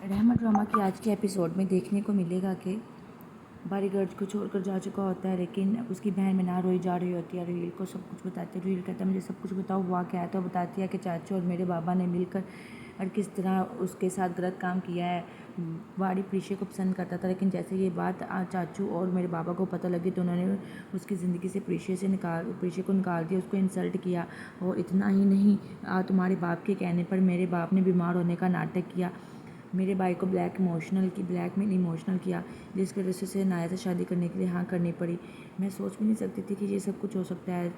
रहमत ड्रामा की आज के एपिसोड में देखने को मिलेगा कि बारी गर्ज को छोड़कर जा चुका होता है, लेकिन उसकी बहन में ना रोई जा रही होती है। रुहील को सब कुछ बताती है। रुहील कहता है मुझे सब कुछ बताओ हुआ क्या है। तो बताती है कि चाचू और मेरे बाबा ने मिलकर और किस तरह उसके साथ गलत काम किया है। वाड़ी प्रीशे को पसंद करता था, लेकिन जैसे ये बात चाचू और मेरे बाबा को पता लगी तो उन्होंने उसकी ज़िंदगी से प्रीशे को निकाल दिया, उसको इंसल्ट किया। और इतना ही नहीं, तुम्हारे बाप के कहने पर मेरे बाप ने बीमार होने का नाटक किया, मेरे भाई को ब्लैकमेल इमोशनल किया, जिसकी वजह से उसे नाया से शादी करने के लिए हाँ करनी पड़ी। मैं सोच भी नहीं सकती थी कि ये सब कुछ हो सकता है।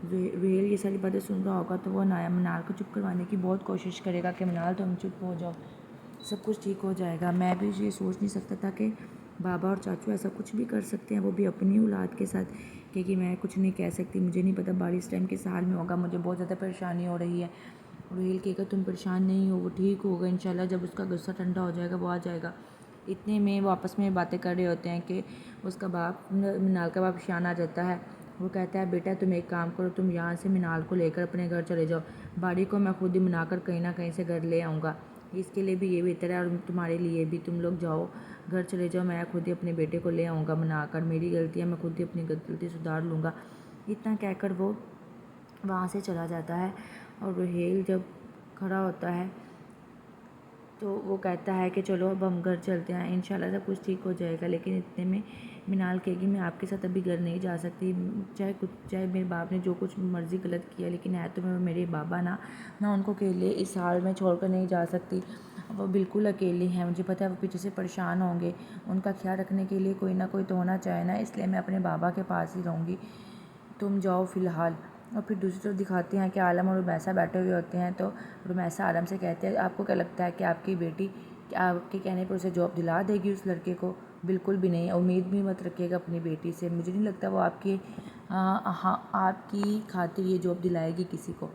रुहेल ये सारी बातें सुन रहा होगा तो वो मनाल को चुप करवाने की बहुत कोशिश करेगा कि मनाल तुम चुप हो जाओ, सब कुछ ठीक हो जाएगा। मैं भी ये सोच नहीं सकता था कि बाबा और चाचू ऐसा कुछ भी कर सकते हैं, वो भी अपनी औलाद के साथ। क्योंकि मैं कुछ नहीं कह सकती, मुझे नहीं पता बारिश टाइम किस हाल में होगा, मुझे बहुत ज़्यादा परेशानी हो रही है। रुहेल कहेगा तुम परेशान नहीं हो, वो ठीक होगा इंशाल्लाह, जब उसका गुस्सा ठंडा हो जाएगा वो आ जाएगा। इतने में वो आपस में बातें कर रहे होते हैं कि उसका बाप, मिनाल का बाप ईशान आ जाता है। वो कहता है बेटा तुम एक काम करो, तुम यहाँ से मिनाल को लेकर अपने घर चले जाओ, बाड़ी को मैं खुद ही मनाकर कहीं ना कहीं से घर ले आऊँगा, इसके लिए भी ये बेहतर है और तुम्हारे लिए भी, तुम लोग जाओ घर चले जाओ, मैं खुद ही अपने बेटे को ले आऊँगा मनाकर, मेरी गलती है, मैं खुद ही अपनी गलती सुधार लूँगा। इतना कहकर वो वहाँ से चला जाता है। और रुहेल जब खड़ा होता है तो वो कहता है कि चलो अब हम घर चलते हैं, इंशाल्लाह सब कुछ ठीक हो जाएगा। लेकिन इतने में मिनाल कहेगी मैं आपके साथ अभी घर नहीं जा सकती, चाहे मेरे बाप ने जो कुछ मर्ज़ी गलत किया, लेकिन है तो मेरे बाबा ना, मैं उनको अकेले इस हाल में छोड़कर नहीं जा सकती। वो बिल्कुल अकेली हैं, मुझे पता है वो पीछे से परेशान होंगे, उनका ख्याल रखने के लिए कोई ना कोई तो होना चाहिए ना, इसलिए मैं अपने बाबा के पास ही रहूँगी, तुम जाओ फ़िलहाल। और फिर दूसरी तरफ दिखाते हैं कि आलम और रुमैसा बैठे हुए होते हैं। तो रुमैसा आलम से कहते हैं आपको क्या लगता है कि आपकी बेटी आपके कहने पर उसे जॉब दिला देगी उस लड़के को? बिल्कुल भी नहीं, उम्मीद भी मत रखिएगा अपनी बेटी से, मुझे नहीं लगता वो आपकी खातिर ये जॉब दिलाएगी किसी को।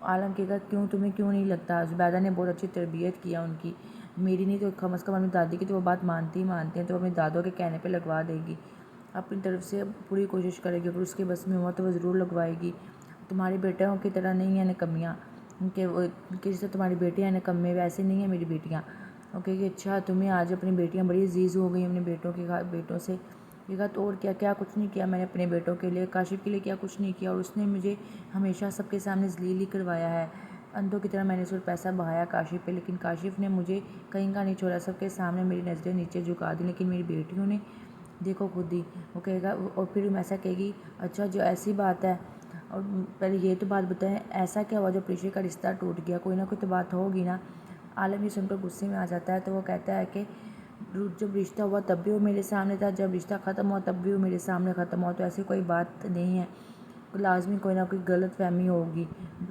आलम कहेगा क्यों, तुम्हें क्यों नहीं लगता? ज़ुबैदा ने बहुत अच्छी तरबियत किया उनकी, मेरी नहीं तो कम अज़ कम अपनी दादी की तो वो बात मानती ही मानती हैं, तो अपनी दादों के कहने पे लगवा देगी, अपनी तरफ से पूरी कोशिश करेगी, अगर उसके बस में हुआ तो वो ज़रूर लगवाएगी। तुम्हारे बेटों की तरह नहीं है निकम्मियाँ, उनके जैसे तुम्हारी बेटियाँ निकम्मे वैसे नहीं है मेरी बेटियाँ। ओके कि अच्छा तुम्हें आज अपनी बेटियाँ बड़ी अजीज़ हो गई अपने बेटों से। कहा तो और क्या क्या, कुछ नहीं किया मैंने अपने बेटों के लिए, काशिफ के लिए क्या कुछ नहीं किया, और उसने मुझे हमेशा सबके सामने ज़लील ही करवाया है। अंधों की तरह मैंने सिर्फ पैसा बहाया काशिफ पे, लेकिन काशिफ ने मुझे कहीं का नहीं छोड़ा, सबके सामने मेरी नज़रें नीचे झुका दी, लेकिन मेरी बेटियों ने देखो खुद ही। वो कहेगा और फिर मैं ऐसा कहेगी अच्छा जो ऐसी बात है, और पहले ये तो बात बताएं ऐसा क्या हुआ जो प्रीशे का रिश्ता टूट गया, कोई ना कोई तो बात होगी ना। आलम ये सुनकर गुस्से में आ जाता है, तो वो कहता है कि जब रिश्ता हुआ तब भी वो मेरे सामने था, जब रिश्ता ख़त्म हुआ तब भी वो मेरे सामने ख़त्म हुआ, तो ऐसी कोई बात नहीं है, लाजमी कोई ना कोई गलत फहमी होगी।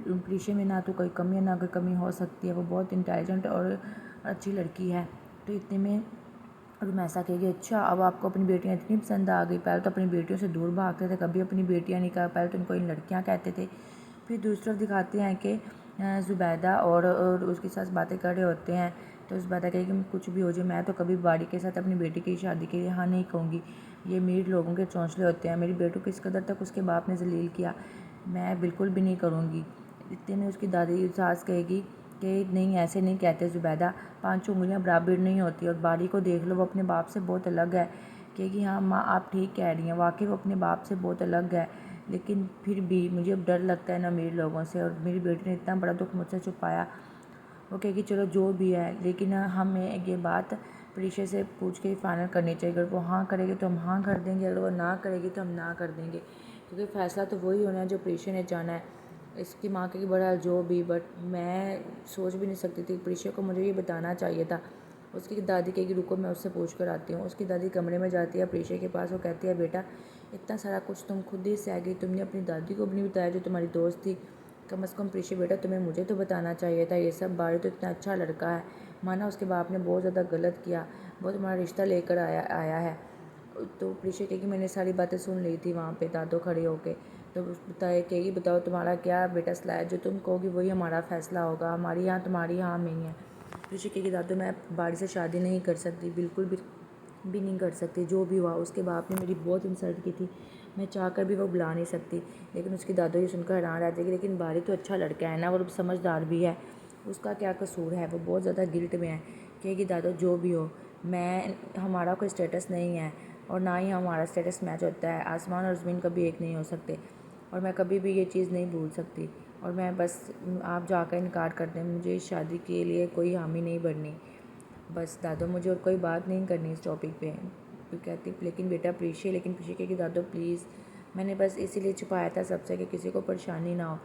प्रीशे में ना तो कोई कमी है ना कोई कमी हो सकती है, वो बहुत इंटेलिजेंट और अच्छी लड़की है। तो इतने में और मैं ऐसा कहेगी अच्छा अब आपको अपनी बेटियां इतनी पसंद आ गई, पहले तो अपनी बेटियों से दूर भागते थे, कभी अपनी बेटियां नहीं कहा, पहले तो इनको इन लड़कियां कहते थे। फिर दूसरी तरफ दिखाते हैं कि ज़ुबैदा और उसके साथ बातें कर रहे होते हैं। तो ज़ुबैदा कहेगी कुछ भी हो जाए मैं तो कभी बाड़ी के साथ अपनी बेटी की शादी के लिए हाँ नहीं कहूँगी, ये मीर लोगों के चौंसले होते हैं, मेरी बेटों को इस कदर तक उसके बाप ने जलील किया, मैं बिल्कुल भी नहीं करूँगी। इतने में उसकी दादी सास कहेगी कि नहीं ऐसे नहीं कहते ज़ुबैदा, 5 उंगलियां बराबर नहीं होती, और बाड़ी को देख लो वो अपने बाप से बहुत अलग है। कहेगी हाँ माँ आप ठीक कह रही हैं, वाकई वो अपने बाप से बहुत अलग है, लेकिन फिर भी मुझे अब डर लगता है ना मेरे लोगों से, और मेरी बेटी ने इतना बड़ा दुख मुझसे छुपाया। वो कहेगी चलो जो भी है, लेकिन हमें ये बात प्रीशा से पूछ के ही फाइनल करनी चाहिए, अगर वो हाँ करेगी तो हम हाँ कर देंगे, अगर वो ना करेगी तो हम ना कर देंगे, क्योंकि फ़ैसला तो वही होना है जो प्रीशा ने जाना है। इसकी माँ की बड़ा जो भी, बट मैं सोच भी नहीं सकती थी, प्रीशा को मुझे ये बताना चाहिए था। उसकी दादी कहेगी रुको मैं उससे पूछ कर आती हूँ। उसकी दादी कमरे में जाती है प्रीशा के पास, वो कहती है बेटा इतना सारा कुछ तुम खुद ही सह गई, तुमने अपनी दादी को भी नहीं बताया जो तुम्हारी दोस्त थी, कम अज़ कम प्रीशा बेटा तुम्हें मुझे तो बताना चाहिए था ये सब, बारी तो इतना अच्छा लड़का है, माना उसके बाप ने बहुत ज़्यादा गलत किया, वो तुम्हारा रिश्ता लेकर आया है। तो प्रीशा कहेगी मैंने सारी बातें सुन ली थी वहाँ पे दादो खड़े होके। तो कहेगी बताओ तुम्हारा क्या बेटा सलाह है, जो तुम कहोगी वही हमारा फ़ैसला होगा, हमारी यहाँ तुम्हारी यहाँ नहीं है। प्रीशा कहेगी दादो मैं बाड़ी से शादी नहीं कर सकती, बिल्कुल भी नहीं कर सकती, जो भी हुआ उसके बाप ने मेरी बहुत इंसल्ट की थी, मैं चाहकर भी वो बुला नहीं सकती। लेकिन उसकी दादो ये सुनकर हैरान रह जाएगी, लेकिन बारी तो अच्छा लड़का है ना, वो समझदार भी है। उसका क्या कसूर है, वो बहुत ज़्यादा गिल्ट में है। कहेगी दादो जो भी हो, मैं हमारा कोई स्टेटस नहीं है और ना ही हमारा स्टेटस मैच होता है, आसमान और ज़मीन कभी एक नहीं हो सकते और मैं कभी भी ये चीज़ नहीं भूल सकती। और मैं बस आप जाकर इनकार कर दें, मुझे इस शादी के लिए कोई हामी नहीं बननी। बस दादो मुझे और कोई बात नहीं करनी इस टॉपिक पे। तो कहती लेकिन बेटा प्रीशे, लेकिन प्रीशे कहेगी दादो प्लीज़, मैंने बस इसीलिए छुपाया था सबसे कि किसी को परेशानी ना हो।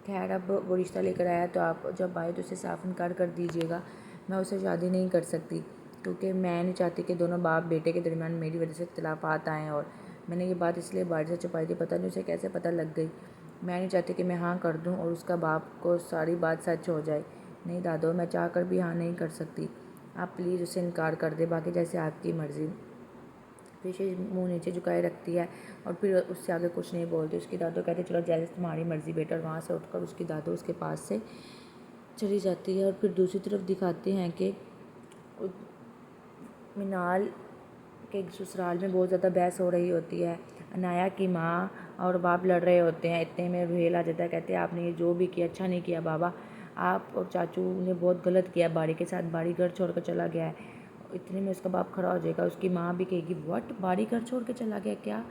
खैर अब वो रिश्ता लेकर आया तो आप जब आए तो उसे साफ इनकार कर दीजिएगा, मैं उससे शादी नहीं कर सकती क्योंकि मैं नहीं चाहती कि दोनों बाप बेटे के दरमियान मेरी वजह से इख्तिलाफ़ात आएँ। और मैंने ये बात इसलिए बाहर से छुपाई थी, पता नहीं उसे कैसे पता लग गई। मैं नहीं चाहती कि मैं हाँ कर दूँ और उसका बाप को सारी बात सच हो जाए। नहीं दादो, मैं चाह कर भी हाँ नहीं कर सकती, आप प्लीज़ उसे इनकार कर दे, बाकी जैसे आपकी मर्ज़ी। पीछे मुंह नीचे झुकाए रखती है और फिर उससे आगे कुछ नहीं बोलती। उसकी दादो कहते चलो जैसे तुम्हारी मर्ज़ी बेटा, और वहाँ से उठकर उसकी दादो उसके पास से चली जाती है। और फिर दूसरी तरफ दिखाते हैं कि मिनाल के ससुराल में बहुत ज़्यादा बहस हो रही होती है। अनाया की माँ और बाप लड़ रहे होते हैं, इतने में रुहेल आ जाता है। कहते हैं आपने ये जो भी किया अच्छा नहीं किया बाबा, आप और चाचू ने बहुत गलत किया बाड़ी के साथ, बाड़ी घर छोड़ कर चला गया है। इतने में उसका बाप खड़ा हो जाएगा, उसकी माँ भी कहेगी व्हाट, बाड़ी घर छोड़ कर चला गया क्या?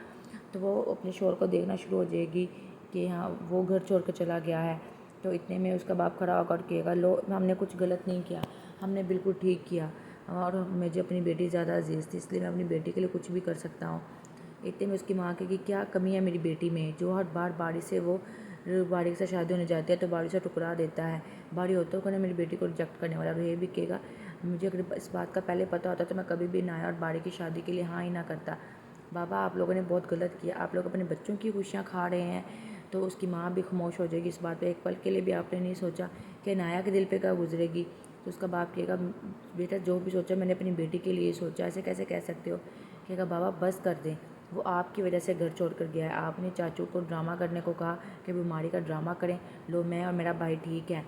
तो वो अपने शोर को देखना शुरू हो जाएगी कि हाँ वो घर छोड़ कर चला गया है। तो इतने में उसका बाप खड़ा होकर कहेगा लो हमने कुछ गलत नहीं किया, हमने बिल्कुल ठीक किया और मुझे अपनी बेटी ज़्यादा अजीज़ थी इसलिए मैं अपनी बेटी के लिए कुछ भी कर सकता हूँ। इतने में उसकी माँ कहेगी क्या कमी है मेरी बेटी में, जो हर बार बाड़ी से वो बाड़ी के साथ शादी होने जाती है तो बाड़ी से टुकरा देता है, बाड़ी होते हुए मेरी बेटी को रिजेक्ट करने वाला। ये भी कहेगा मुझे अगर इस बात का पहले पता होता तो मैं कभी भी ना आया और बाड़ी की शादी के लिए हाँ ही ना करता। बाबा आप लोगों ने बहुत गलत किया, आप लोग अपने बच्चों की खुशियाँ खा रहे हैं। तो उसकी माँ भी खामोश हो जाएगी इस बात पे। एक पल के लिए भी आपने नहीं सोचा कि नाया के दिल पे क्या गुजरेगी। तो उसका बाप कहेगा बेटा जो भी सोचा मैंने अपनी बेटी के लिए सोचा, ऐसे कैसे कह सकते हो? कहेगा बाबा बस कर दें, वो आपकी वजह से घर छोड़ कर गया है, आपने चाचू को ड्रामा करने को कहा कि बीमारी का ड्रामा करें। लो मैं और मेरा भाई ठीक है,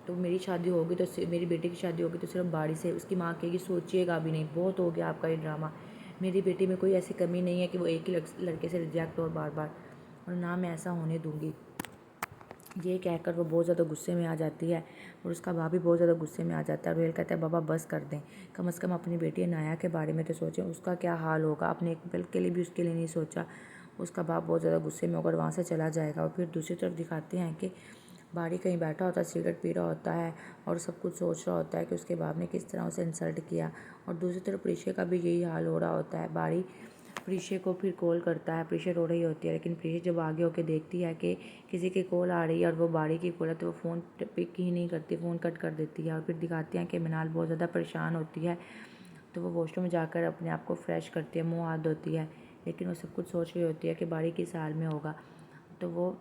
तो मेरी शादी होगी तो मेरी बेटी की शादी होगी तो सिर्फ बाड़ी से। उसकी माँ कहेगी सोचिएगा भी नहीं, बहुत हो गया आपका ये ड्रामा, मेरी बेटी में कोई ऐसी कमी नहीं है कि वो एक ही लड़के से रिजेक्ट हो बार बार, और ना मैं ऐसा होने दूंगी। ये कहकर वो बहुत ज़्यादा गुस्से में आ जाती है और उसका बाप भी बहुत ज़्यादा गुस्से में आ जाता है। रोहेल कहता है बाबा बस कर दें, कम से कम अपनी बेटी नाया के बारे में तो सोचें, उसका क्या हाल होगा, आपने एक पल के लिए भी उसके लिए नहीं सोचा। उसका बाप बहुत ज़्यादा गुस्से में होकर वहाँ से चला जाएगा। और फिर दूसरी तरफ दिखाते हैं कि बाड़ी कहीं बैठा होता है, सिगरेट पी रहा होता है और सब कुछ सोच रहा होता है कि उसके बाप ने किस तरह उसे इंसल्ट किया। और दूसरी तरफ प्रीशे का भी यही हाल हो रहा होता है। बाड़ी प्रीशे को फिर कॉल करता है, प्रीशे रो रही होती है लेकिन प्रीशे जब आगे होकर देखती है कि किसी की कॉल आ रही है और वो बाड़ी की कॉल है तो वो फ़ोन पिक ही नहीं करती, फ़ोन कट कर देती है। और फिर दिखाते हैं कि मिनाल बहुत ज़्यादा परेशान होती है तो वो वॉशरूम में जाकर अपने आप को फ्रेश करती है, मुँह हाथ धोती है, लेकिन वो सब कुछ सोच रही होती है कि बाड़ी किस हाल में होगा। तो वो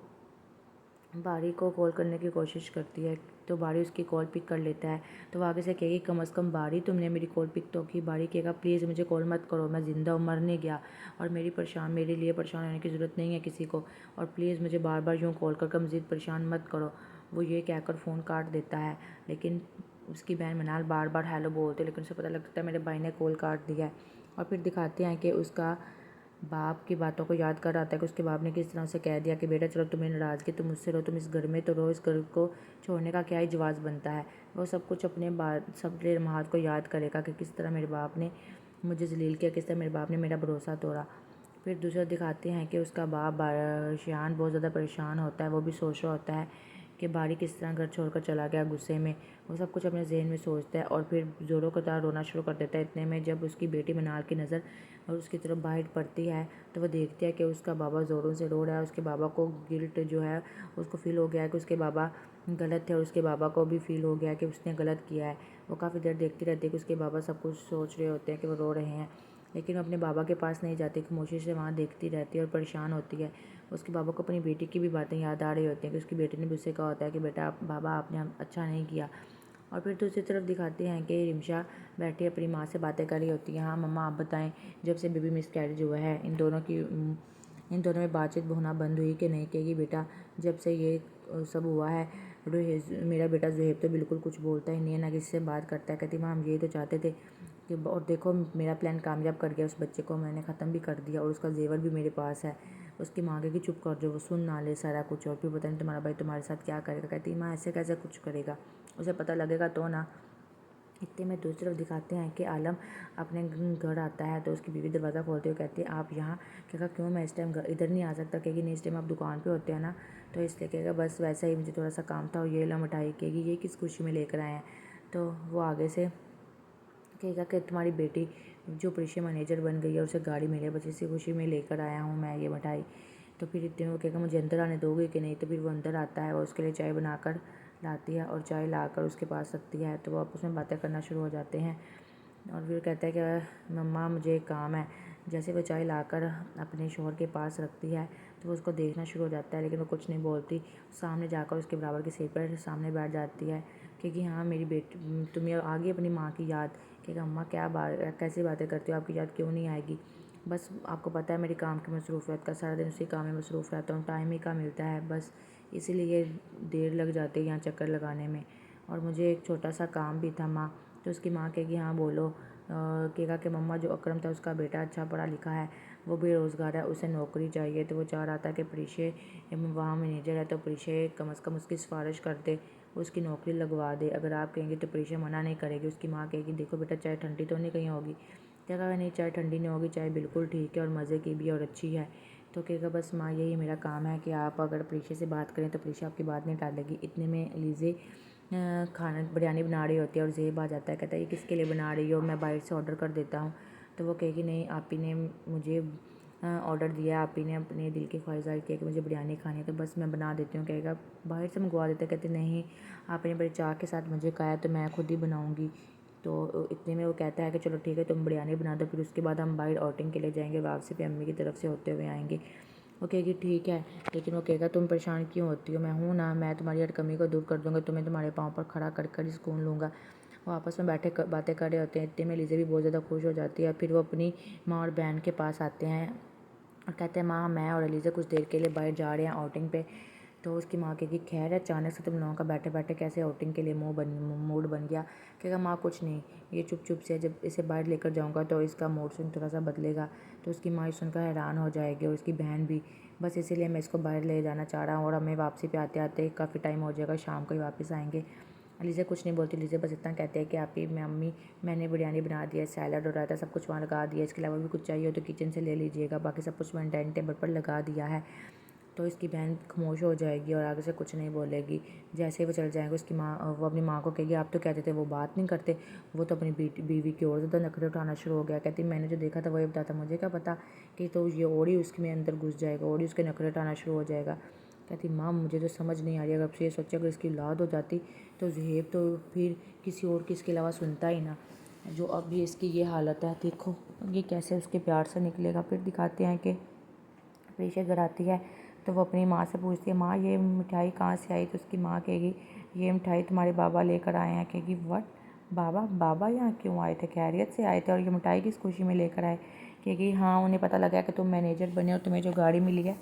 बाड़ी को कॉल करने की कोशिश करती है तो बाड़ी उसकी कॉल पिक कर लेता है। तो वो आगे से कहेगी कम अज़ कम बाड़ी तुमने मेरी कॉल पिक तो की। बाड़ी कहेगा प्लीज़ मुझे कॉल मत करो, मैं ज़िंदा हूँ, मर नहीं गया और मेरे लिए परेशान होने की ज़रूरत नहीं है किसी को, और प्लीज़ मुझे बार बार यूँ कॉल कर मज़ीद परेशान मत करो। वो ये कहकर फ़ोन काट देता है लेकिन उसकी बहन मिनाल बार बार हेलो बोलते लेकिन उसे पता लगता है मेरे भाई ने कॉल काट दिया है। और फिर दिखाते हैं कि उसका बाप की बातों को याद कर आता है कि उसके बाप ने किस तरह से कह दिया कि बेटा चलो तुम्हें नाराज़गी तुम मुझसे रहो, तुम इस घर में तो रहो, इस घर को छोड़ने का क्या ही जवाज़ बनता है। वो सब कुछ अपने सब लम्हात को याद करेगा कि किस तरह मेरे बाप ने मुझे जलील किया, किस तरह मेरे बाप ने मेरा भरोसा तोड़ा। फिर दूसरा दिखाते हैं कि उसका बाप शियान बहुत ज़्यादा परेशान होता है, वो भी सोच रहा होता है कि बाड़ी किस तरह घर छोड़कर चला गया गुस्से में। वो सब कुछ अपने जहन में सोचता है और फिर ज़ोरों का तार रोना शुरू कर देता है। इतने में जब उसकी बेटी मिनाल की नज़र और उसकी तरफ बाहर पड़ती है तो वह देखती है कि उसका बाबा ज़ोरों से रो रहा है। उसके बाबा को गिल्ट जो है उसको फील हो गया है कि उसके बाबा गलत थे और उसके बाबा को भी फील हो गया है कि उसने गलत किया है। वो काफ़ी देर देखती रहती है कि उसके बाबा सब कुछ सोच रहे होते हैं कि वो रो रहे हैं, लेकिन वो अपने बाबा के पास नहीं जाती, खामोशी से वहाँ देखती रहती है और परेशान होती है। उसके बाबा को अपनी बेटी की भी बातें याद आ रही होती हैं कि उसकी बेटी ने भी उससे कहा होता है कि बेटा बाबा आपने अच्छा नहीं किया। और फिर दूसरी तरफ दिखाते हैं कि रिमशा बैठी अपनी माँ से बातें कर रही होती है। हाँ मम्मा आप बताएं, जब से बेबी मिसकैरेज हुआ है इन दोनों में बातचीत होना बंद हुई कि नहीं? कहेगी बेटा जब से ये सब हुआ है मेरा बेटा ज़ुहैब तो बिल्कुल कुछ बोलता ही नहीं है, ना किसी से बात करता है। कहती माँ हम यही तो चाहते थे कि और देखो मेरा प्लान कामयाब कर गया, उस बच्चे को मैंने ख़त्म भी कर दिया और उसका जेवर भी मेरे पास है। उसकी माँ कहेगी चुप कर जो, वो सुन ना ले सारा कुछ, और फिर पता नहीं तुम्हारा भाई तुम्हारे साथ क्या करेगा। कहती माँ ऐसे कैसे कुछ करेगा, उसे पता लगेगा तो ना। इतने में दूसरी तरफ दिखाते हैं कि आलम अपने घर आता है तो उसकी बीवी दरवाज़ा खोलते हुए कहती है आप यहाँ। कहेगा क्यों, मैं इस टाइम इधर नहीं आ सकता। कहेगी नहीं, इस टाइम आप दुकान पे होते हैं ना, तो इसलिए। कहेगा बस वैसा ही, मुझे थोड़ा सा काम था और ये ला मिठाई। कहेगी ये किस खुशी में लेकर आए हैं। तो वो आगे से कहेगा कि तुम्हारी बेटी जो प्रीशा मैनेजर बन गई है उसे गाड़ी मिले, बस इसी खुशी में लेकर आया हूँ मैं ये मिठाई। तो फिर इतने में वो कहेगा मुझे अंदर आने दोगे कि नहीं। तो फिर वो अंदर आता है और उसके लिए चाय बनाकर लाती है और चाय लाकर उसके पास रखती है। तो वो आपस में बातें करना शुरू हो जाते हैं और फिर कहता है कि मम्मा मुझे एक काम है। जैसे वो चाय लाकर अपने शौहर के पास रखती है तो वो उसको देखना शुरू हो जाता है, लेकिन वो कुछ नहीं बोलती। सामने जाकर उसके बराबर की सीट पर सामने बैठ जाती है। क्योंकि हाँ मेरी बेटी, तुम्हें आ गई अपनी माँ की याद। कहेगा अम्मा क्या बात, कैसी बातें करती हो, आपकी याद क्यों नहीं आएगी। बस आपको पता है मेरी काम की मसरूफ़ियत का, सारा दिन उसी काम में मसरूफ़ रहता हूँ, टाइम ही का मिलता है, बस इसीलिए देर लग जाती है यहाँ चक्कर लगाने में। और मुझे एक छोटा सा काम भी था माँ। तो उसकी माँ कहेगी हाँ बोलो। कहेगा कि मम्मा जो अकरम था उसका बेटा अच्छा पढ़ा लिखा है, वो बेरोज़गार है, उसे नौकरी चाहिए। तो वो चाह रहा था कि प्रीशे वहाँ मैनेजर है तो प्रीशे कम से कम उसकी सिफारिश कर दे, उसकी नौकरी लगवा दे। अगर आप कहेंगे तो प्रीशा मना नहीं करेगी। उसकी माँ कहेगी देखो बेटा चाय ठंडी तो नहीं कहीं होगी। कहेगा नहीं चाय ठंडी नहीं होगी, चाय बिल्कुल ठीक है और मज़े की भी और अच्छी है। तो कहेगा बस माँ यही मेरा काम है कि आप अगर प्रीशा से बात करें तो प्रीशा आपकी बात नहीं टालेगी। इतने में लीज़े खाना बिरयानी बना रही होती है और ज़ेब आ जाता है। कहता है ये किसके लिए बना रही हो, मैं बाहर से ऑर्डर कर देता हूँ। तो वो कहेगी नहीं आप ही ने मुझे ऑर्डर दिया, आप ही ने अपने दिल की ख्वाहिश ज़ाहिर किया कि मुझे बिरयानी खानी है तो बस मैं बना देती हूँ। कहेगा बाहर से मंगवा देते। कहते नहीं आपने बड़े चाह के साथ मुझे कहा है तो मैं खुद ही बनाऊँगी। तो इतने में वो कहता है कि चलो ठीक है तुम बिरयानी बना दो, फिर उसके बाद हम बाहर आउटिंग के लिए जाएंगे, वापसी पे अम्मी की तरफ से होते हुए आएंगे। वो कहेगी ठीक है, लेकिन वो कहेगा तुम परेशान क्यों होती हो, मैं हूँ ना, मैं तुम्हारी हर कमी को दूर कर दूँगा, तुम्हें तुम्हारे पाँव पर खड़ा कर कर ही सुकून लूँगा। वो आपस में बैठे बातें कर रहे होते हैं। इतने में लीज़ा भी बहुत ज़्यादा खुश हो जाती है। फिर वो अपनी माँ और बहन के पास आते हैं और कहते हैं माँ मैं और अलीज़ा कुछ देर के लिए बाहर जा रहे हैं आउटिंग पे। तो उसकी माँ कहेगी खैर है, अचानक से तुम लोगों का बैठे बैठे कैसे आउटिंग के लिए मूड बन गया। कहेगा माँ कुछ नहीं, ये चुप चुप से जब इसे बाहर लेकर जाऊँगा तो इसका मूड स्विंग थोड़ा सा बदलेगा। तो उसकी माँ सुनकर हैरान हो जाएगी और उसकी बहन भी। बस इसीलिए मैं इसको बाहर ले जाना चाह रहा हूँ और हमें वापसी पे आते आते काफ़ी टाइम हो जाएगा, शाम को ही वापस आएंगे। लीज़ा कुछ नहीं बोलती। लीज़ा बस इतना कहते हैं कि आप ही मैं अम्मी मैंने बिरयानी बना दिया है, सैलड और रायता सब कुछ वहाँ लगा दिया है, इसके अलावा भी कुछ चाहिए हो तो किचन से ले लीजिएगा, बाकी सब कुछ मैंने डाइनिंग टेबल पर लगा दिया है। तो इसकी बहन खामोश हो जाएगी और आगे से कुछ नहीं बोलेगी। जैसे ही वो चल जाएंगे उसकी माँ वो अपनी माँ को कहेगी आप तो कहते थे वो बात नहीं करते, वो तो अपनी बीवी की और ज़्यादा नखरे उठाना शुरू हो गया। कहती मैंने जो देखा था वही बताता, मुझे क्या पता कि तो ये और ही उसके में अंदर घुस जाएगा और ही उसके नखरे उठाना शुरू हो जाएगा। कहती माँ मुझे तो समझ नहीं आ रही, अगर ये सोचा अगर इसकी औलाद हो जाती तो ज़हेब तो फिर किसी और की इसके अलावा सुनता ही ना। जो अभी इसकी ये हालत है, देखो ये कैसे उसके प्यार से निकलेगा। फिर दिखाते हैं कि प्रीशा घर आती है तो वो अपनी माँ से पूछती है माँ ये मिठाई कहाँ से आई। तो उसकी माँ कहेगी ये मिठाई तुम्हारे बाबा लेकर आए हैं। कहेगी व्हाट, बाबा बाबा यहाँ क्यों आए थे, खैरियत से आए थे और ये मिठाई किस खुशी में लेकर आए। कहेगी हाँ उन्हें पता लगा कि तुम मैनेजर बने और तुम्हें जो गाड़ी मिली है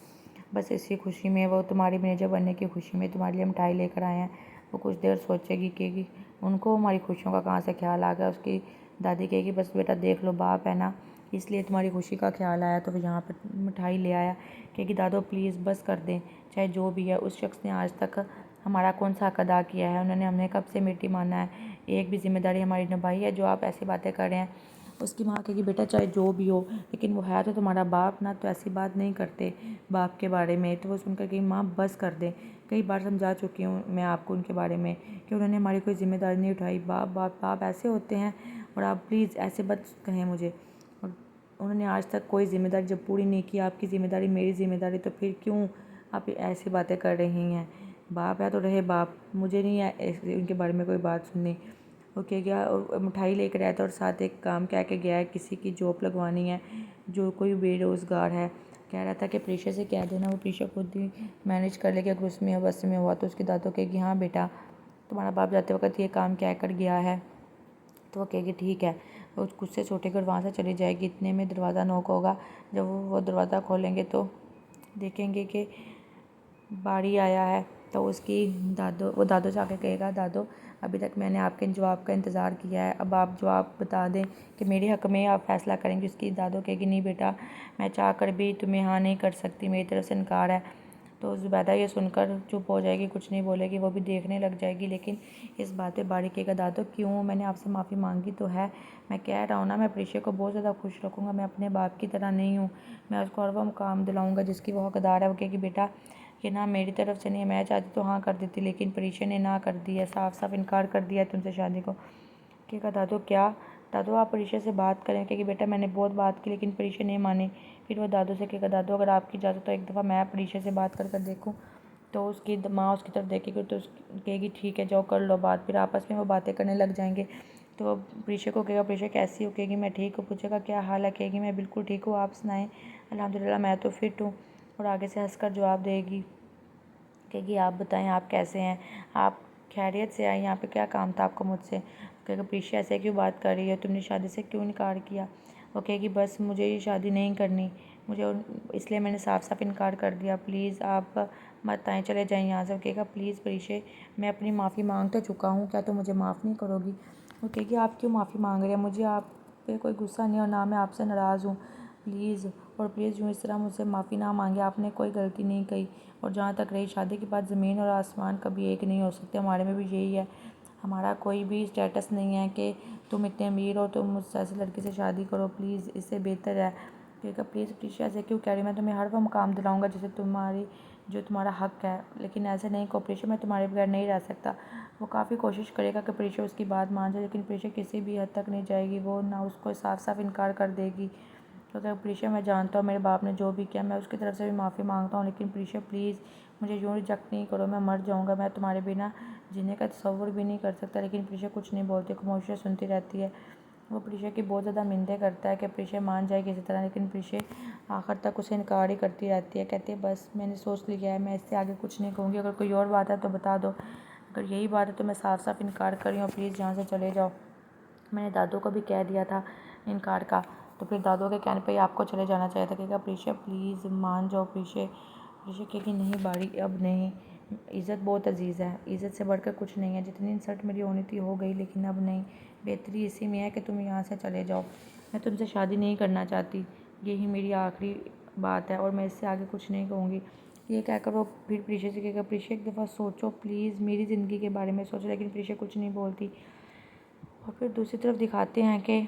बस इसी खुशी में, वो तुम्हारी मैनेजर बनने की खुशी में तुम्हारे लिए मिठाई लेकर आए हैं। वो कुछ देर सोचेगी कि उनको हमारी खुशियों का कहाँ से ख्याल आ गया। उसकी दादी कहेगी बस बेटा देख लो बाप है ना, इसलिए तुम्हारी खुशी का ख्याल आया तो वो यहाँ पर मिठाई ले आया। कहेगी दादो प्लीज़ बस कर दें, चाहे जो भी है उस शख्स ने आज तक हमारा कौन सा हक अदा किया है, उन्होंने हमें कब से मिट्टी माना है, एक भी जिम्मेदारी हमारी निभाई है जो आप ऐसी बातें कर रहे हैं। उसकी माँ कहेगी बेटा चाहे जो भी हो लेकिन वो है तो तुम्हारा बाप ना, तो ऐसी बात नहीं करते बाप के बारे में। तो वो सुनकर कही माँ बस कर दें, कई बार समझा चुकी हूँ मैं आपको उनके बारे में कि उन्होंने हमारी कोई जिम्मेदारी नहीं उठाई। बाप बाप बाप ऐसे होते हैं और आप प्लीज़ ऐसे मत कहें मुझे। और उन्होंने आज तक कोई ज़िम्मेदारी जब पूरी नहीं की, आपकी ज़िम्मेदारी मेरी ज़िम्मेदारी, तो फिर क्यों आप ऐसी बातें कर रही हैं। बाप है तो रहे बाप, मुझे नहीं है उनके बारे में कोई बात सुननी। वो कह गया और मिठाई लेकर आया था और साथ एक काम कह के गया है, किसी की जॉब लगवानी है जो कोई बेरोज़गार है। कह रहा था कि प्रीशा से कह देना, वो प्रीशा खुद ही मैनेज कर लेगी अगर उसमें बस में हुआ। तो उसकी दादो कहेगी हाँ बेटा तुम्हारा बाप जाते वक्त ये काम कह कर गया है। तो वो कहेगी ठीक है, वो कुछ से छोटे घर वहाँ से चली जाएगी। इतने में दरवाज़ा नॉक होगा। जब वो दरवाज़ा खोलेंगे तो देखेंगे कि बाड़ी आया है तो उसकी वो दादो से आके कहेगा, दादो अभी तक मैंने आपके जवाब का इंतज़ार किया है, अब आप जवाब बता दें कि मेरे हक़ में आप फ़ैसला करेंगे। उसकी दादो कहेगी, नहीं बेटा, मैं चाह कर भी तुम्हें हाँ नहीं कर सकती, मेरी तरफ से इनकार है। तो ज़ुबैदा ये सुनकर चुप हो जाएगी, कुछ नहीं बोलेगी, वो भी देखने लग जाएगी। लेकिन इस बात पे बारी कहेगा, दादो क्यों, मैंने आपसे माफ़ी मांगी तो है, मैं कह रहा हूँ ना, मैं प्रीशा को बहुत ज़्यादा खुश रखूँगा, मैं अपने बाप की तरह नहीं हूँ, मैं उसको हर वो मुकाम दिलाऊँगा जिसकी वो हकदार है। वो कहेगी, बेटा ये ना मेरी तरफ से नहीं है, मैं चाहती तो हाँ कर देती, लेकिन प्रीशा ने ना कर दी है, साफ साफ इनकार कर दिया है तुमसे शादी को। कहेगा, दादो क्या, दादो आप प्रीशा से बात करें। कहेगी, बेटा मैंने बहुत बात की लेकिन प्रीशा नहीं मानी। फिर वो दादो से कहेगा, दादो अगर आपकी इजाज़त तो एक दफ़ा मैं प्रीशा से बात कर देखूँ। तो उसकी माँ उसकी तरफ देखेगी तो कहेगी, ठीक है जाओ कर लो बात। फिर आपस में वो बातें करने लग जाएंगे। तो प्रीशा को कहेगा, प्रीशा कैसी हो। कहेगी, मैं ठीक हूँ। पूछेगा, क्या हाल है। कहेगी, मैं बिल्कुल ठीक हूँ, आप सुनाएं। अल्हम्दुलिल्लाह मैं तो फिट हूँ। और आगे से हंसकर जवाब देगी। कहेगी, आप बताएं आप कैसे हैं, आप खैरियत से आए, यहाँ पे क्या काम था आपको मुझसे। कहेगा, प्रीशा ऐसे क्यों बात कर रही है, तुमने शादी से क्यों इनकार किया। वो कहेगी, बस मुझे ये शादी नहीं करनी, मुझे इसलिए मैंने साफ साफ इनकार कर दिया, प्लीज़ आप मत आएँ, चले जाएँ यहाँ से। वो कहेगा, प्लीज़ प्रीशा, मैं अपनी माफ़ी मांग तो चुका हूँ, क्या तुम मुझे माफ़ नहीं करोगी। वो कहेगी, आप क्यों माफ़ी मांग रहे हैं, मुझे आप पे कोई गुस्सा नहीं और ना मैं आपसे नाराज़ हूँ, प्लीज़। और प्लीज़ यूँ इस तरह मुझसे माफ़ी ना मांगे, आपने कोई गलती नहीं कही। और जहाँ तक रही शादी की बात, ज़मीन और आसमान कभी एक नहीं हो सकते, हमारे में भी यही है, हमारा कोई भी स्टेटस नहीं है कि तुम इतने अमीर हो तुम मुझसे ऐसी लड़की से शादी करो, प्लीज़ इससे बेहतर है। कहेगा, प्लीज़ प्रीशा ऐसे क्यों कह रही, मैं तुम्हें हर वो मुकाम दिलाऊंगा जिसे जो तुम्हारा हक़ है, लेकिन ऐसे नहीं को प्रीशा, मैं तुम्हारे बगैर नहीं रह सकता। वो काफ़ी कोशिश करेगा कि प्रीशा उसकी बात मान जाए, लेकिन प्रीशा किसी भी हद तक नहीं जाएगी, वो ना उसको साफ साफ इनकार कर देगी। तो अगर प्रीशा, मैं जानता हूँ मेरे बाप ने जो भी किया, मैं उसकी तरफ से भी माफ़ी मांगता हूँ, लेकिन प्रीशा प्लीज़ मुझे यूँ रिजेक्ट नहीं करो, मैं मर जाऊँगा, मैं तुम्हारे बिना जीने का तसव्वुर भी नहीं कर सकता। लेकिन प्रीशा कुछ नहीं बोलती, खामोशी सुनती रहती है। वो प्रीशा की बहुत ज़्यादा मिन्नतें करता है कि प्रीशा मान जाए किसी तरह, लेकिन प्रीशा आखिर तक उसे इनकार ही करती रहती है। कहती है, बस मैंने सोच लिया है, मैं इससे आगे कुछ नहीं कहूँगी, अगर कोई और बात है तो बता दो, अगर यही बात है तो मैं साफ साफ इनकार कर रही हूँ, प्लीज़ यहाँ से चले जाओ। मैंने दादू को भी कह दिया था इनकार का, तो फिर दादू के कहने पे ही आपको चले जाना चाहिए था। कहेगा, प्रीशा प्लीज़ मान जाओ। प्रीशा कहेगी, नहीं बारी अब नहीं, इज़्ज़त बहुत अजीज़ है, इज़्ज़त से बढ़कर कुछ नहीं है, जितनी इंसल्ट मेरी होनी थी हो गई, लेकिन अब नहीं, बेहतरी इसी में है कि तुम यहाँ से चले जाओ, मैं तुमसे शादी नहीं करना चाहती, यही मेरी आखिरी बात है और मैं इससे आगे कुछ नहीं कहूँगी। ये कहकर वो फिर प्रीशा से कहेगा, प्रीशा एक दफ़ा सोचो प्लीज़, मेरी ज़िंदगी के बारे में सोचो। लेकिन प्रीशा कुछ नहीं बोलती। और फिर दूसरी तरफ दिखाते हैं कि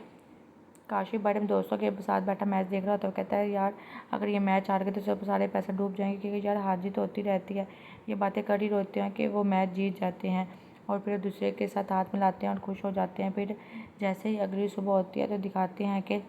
काशिफ बड़े दोस्तों के साथ बैठा मैच देख रहा था। वो कहता है, यार अगर ये मैच हार गए तो सब सारे पैसे डूब जाएंगे, क्योंकि यार हार जीत होती रहती है, ये बातें कर ही रहते हैं कि वो मैच जीत जाते हैं और फिर दूसरे के साथ हाथ मिलाते हैं और खुश हो जाते हैं। फिर जैसे ही अगली सुबह होती है तो दिखाते हैं कि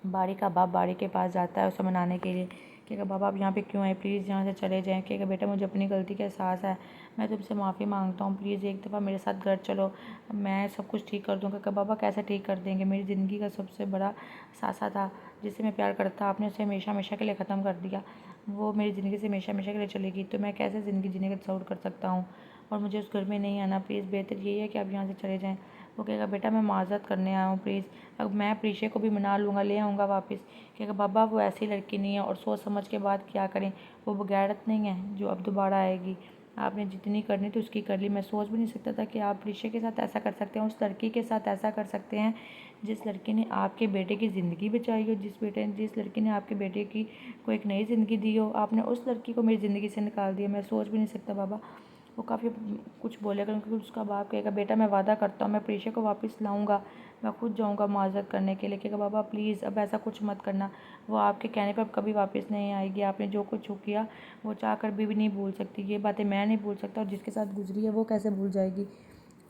बारी का बाप बारी के पास जाता है उसे मनाने के लिए। कहेगा, बाबा आप यहाँ पे क्यों आए, प्लीज़ यहाँ से चले जाएँ। कहेगा, बेटा मुझे अपनी गलती का एहसास है, मैं तुमसे माफ़ी मांगता हूँ, प्लीज़ एक दफ़ा मेरे साथ घर चलो, मैं सब कुछ ठीक कर दूँगा। कहा, बाबा कैसे ठीक कर देंगे, मेरी ज़िंदगी का सबसे बड़ा सासा था जिससे मैं प्यार करता, आपने उसे हमेशा हमेशा के लिए ख़त्म कर दिया, वो मेरी ज़िंदगी से हमेशा हमेशा के लिए चलेगी, तो मैं कैसे ज़िंदगी जीने का तसव्वुर कर सकता हूँ, और मुझे उस घर में नहीं आना, प्लीज़ बेहतर यही है कि आप यहाँ से चले जाएँ। वो कहेगा, बेटा मैं माज़रत करने आया हूँ, प्लीज़ अब मैं प्रीशा को भी मना लूँगा, ले आऊँगा वापस। कहेगा, बाबा वो ऐसी लड़की नहीं है और सोच समझ के बात क्या करें, वो बगैरत नहीं है जो अब दोबारा आएगी, आपने जितनी करनी थी उसकी कर ली। मैं सोच भी नहीं सकता था कि आप प्रीशा के साथ ऐसा कर सकते हैं, उस लड़की के साथ ऐसा कर सकते हैं जिस लड़की ने आपके बेटे की ज़िंदगी बचाई हो, जिस लड़की ने आपके बेटे की को एक नई ज़िंदगी दी हो, आपने उस लड़की को मेरी ज़िंदगी से निकाल दिया। मैं सोच भी नहीं सकता बाबा। वो काफ़ी कुछ बोलेगा क्योंकि उसका बाप कहेगा, बेटा मैं वादा करता हूँ मैं प्रीशा को वापस लाऊंगा, मैं खुद जाऊंगा माजरत करने के लिए। कहेगा, बाबा प्लीज़ अब ऐसा कुछ मत करना, वो आपके कहने पर अब कभी वापस नहीं आएगी, आपने जो कुछ किया वो चाह कर भी नहीं भूल सकती, ये बातें मैं नहीं भूल सकता और जिसके साथ गुजरी है वो कैसे भूल जाएगी।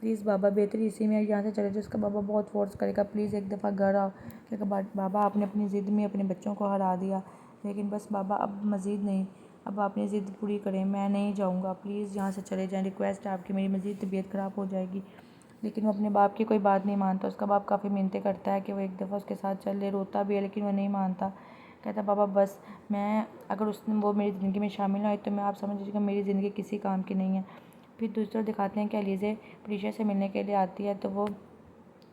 प्लीज़ बाबा बेहतरी इसी में यहाँ से चले जाओ। उसका बाबा बहुत फोर्स करेगा, प्लीज़ एक दफ़ा घर आओ। कहेगा, बाबा आपने अपनी ज़िद में अपने बच्चों को हरा दिया, लेकिन बस बाबा अब मज़ीद नहीं, अब अपनी ज़िद पूरी करें, मैं नहीं जाऊँगा, प्लीज़ यहाँ से चले जाएँ, रिक्वेस्ट है आपकी, मेरी मज़ीद तबीयत ख़राब हो जाएगी। लेकिन वो अपने बाप की कोई बात नहीं मानता। उसका बाप काफ़ी मिन्नतें करता है कि वो एक दफ़ा उसके साथ चल ले, रोता भी है लेकिन वो नहीं मानता। कहता, बाबा बस मैं अगर उसने वो मेरी ज़िंदगी में शामिल ना हुई तो मैं आप समझ लीजिएगा मेरी ज़िंदगी किसी काम की नहीं है। फिर दूसरी तरफ दिखाते हैं कि अलीज़े प्रीशा से मिलने के लिए आती है, तो वो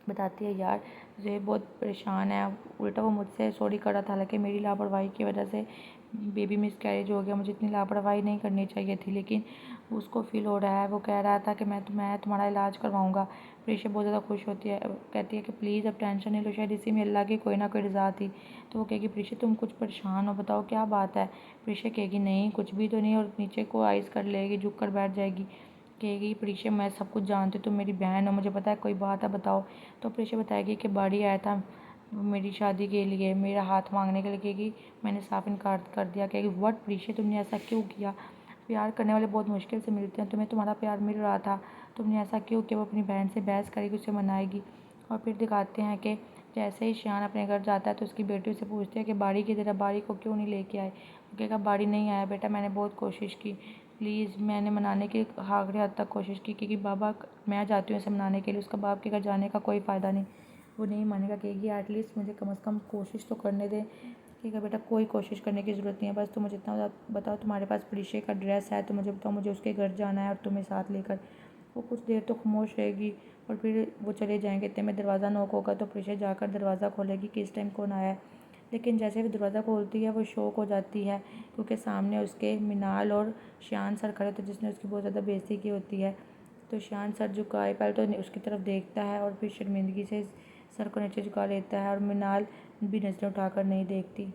बताती है, यार ज़ेब बहुत परेशान है, उल्टा वो मुझसे सॉरी कर रहा था, हालांकि मेरी लापरवाही की वजह से बेबी मिसकैरेज हो गया, मुझे इतनी लापरवाही नहीं करनी चाहिए थी, लेकिन उसको फील हो रहा है। वो कह रहा था कि मैं तुम्हारा इलाज करवाऊँगा। प्रीशा बहुत ज़्यादा खुश होती है, कहती है कि प्लीज़ अब टेंशन नहीं लो, शायद इसी में अल्लाह की कोई ना कोई रज़ा थी। तो वो कहेगी प्रीशा तुम कुछ परेशान हो, बताओ क्या बात है। प्रीशा कहेगी नहीं कुछ भी तो नहीं, और नीचे को आइज़ कर लेगी, झुक कर बैठ जाएगी। कहेगी प्रीशा मैं सब कुछ जानती हूँ, तुम मेरी बहन हो, मुझे पता है कोई बात है, बताओ। तो प्रीशा बताएगी कि बाड़ी आया था मेरी शादी के लिए, मेरा हाथ मांगने के लिए। कहेगी मैंने साफ इनकार कर दिया। कहेगी व्हाट प्रीशा तुमने ऐसा क्यों किया, प्यार करने वाले बहुत मुश्किल से मिलते हैं, तुम्हें तुम्हारा प्यार मिल रहा था, तुमने ऐसा क्यों किया। वो अपनी बहन से बहस करेगी, उसे मनाएगी। और फिर दिखाते हैं कि जैसे ही शान अपने घर जाता है तो उसकी बेटी उसे पूछती है कि बाड़ी की तरह बाड़ी को क्यों नहीं लेके आए। वो कहेगा बाड़ी नहीं आया बेटा, मैंने बहुत कोशिश की, प्लीज़ मैंने मनाने की आखिरी हद तक कोशिश की, क्योंकि बाबा मैं जाती हूँ इसे मनाने के लिए, उसका बाप के घर जाने का कोई फ़ायदा नहीं। वो नहीं मानेगा, कहेगी एटलीस्ट मुझे कम से कम कोशिश तो करने दे। कहेगा बेटा कोई कोशिश करने की ज़रूरत नहीं है, बस तुम मुझे इतना बताओ तुम्हारे पास प्रीशा का ड्रेस है तो मुझे बताओ, मुझे उसके घर जाना है और तुम्हें साथ लेकर। वो कुछ देर तो खामोश रहेगी और फिर वो चले जाएंगे। इतने में दरवाज़ा नॉक होगा तो प्रीशा जाकर दरवाज़ा खोलेगी कि इस टाइम कौन आया है। लेकिन जैसे वो दरवाज़ा खोलती है वो शॉक हो जाती है, क्योंकि सामने उसके मिनाल और शान सर खड़े थे जिसने उसकी बहुत ज़्यादा बेइज्जती की होती है। तो शान सर झुकाए पहले तो उसकी तरफ देखता है और फिर शर्मिंदगी से सर को नीचे झुका लेता है, और मिनाल भी नज़रें उठाकर नहीं देखती।